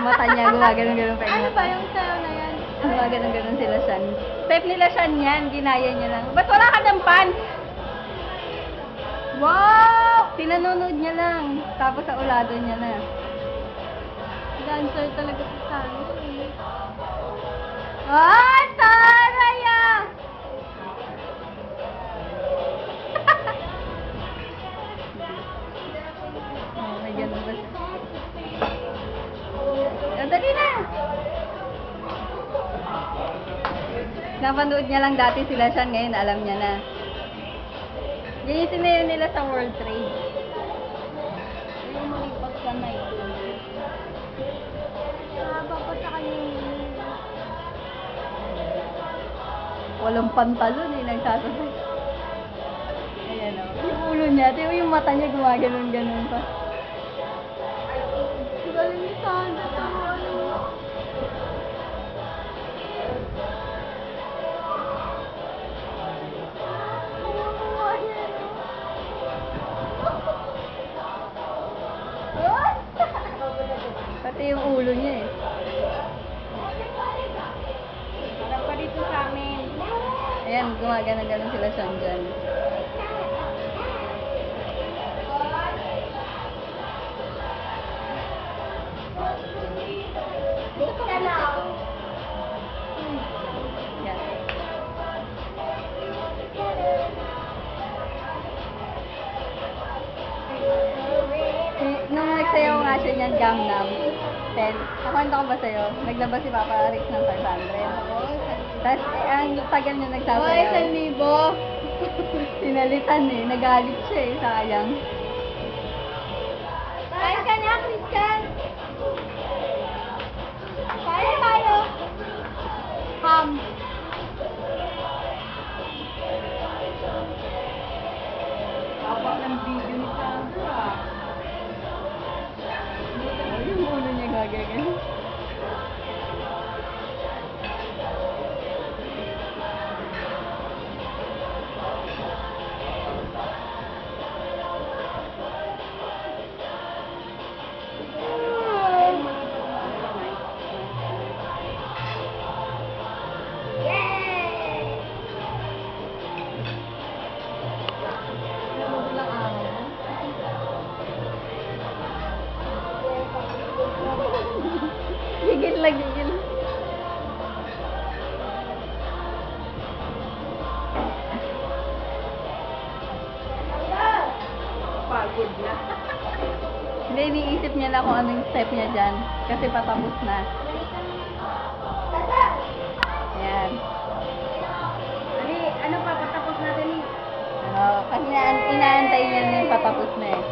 yung mata niya, gumagano'n-ganon pa yung Ano mata. ba yung sayo na yan? Gumagano'n-ganon sila Shan. Step nila Shan yan, ginaya niya lang. Ba't wala ka ng pants? Wow! Pinanonood niya lang. Tapos sa ulado niya na. Dancer talaga si Sunny. Ah! Taraya! Oh, may ganun ba siya? Oh, dali na! Napanood niya lang dati sila Shan, ngayon alam niya na. Yan yung sinayo nila sa World Trade. Yung malipas ka na ito. Haba pa sa kanya yung Walang pantalon eh, nagsasasay. Ayan o. Yung ulo niya, tiyo yung mata niya gumaganon-ganon pa. galing ni Sandra. Ano? Kawawa yan. Pati yung ulo niya eh. Harap pa dito sa amin. Ayan, gumaganon-ganon sila Sean dyan. Yan. Nung nagsayaw nga siya niyan, Gangnam 10. Nakwento ko ba sa'yo? Naglabas si Papa Rick ng 500. Tapos, ang tagal niya Oy, nagsasayaw. 1,000. Sinalitan eh. Nagalit siya eh. Sayang. Kain ka na, Christian. Kain tayo. Ham. Haba ng video ni Sandra. Oh, yung ulo niya gagagan. Gigil lang, gigil. Pagod na. Hindi, iniisip niya na kung ano yung step niya dyan. Kasi patapos na. Ayan. Ani, ano pa patapos natin ni? Kasi inaantay niya na yung patapos na eh.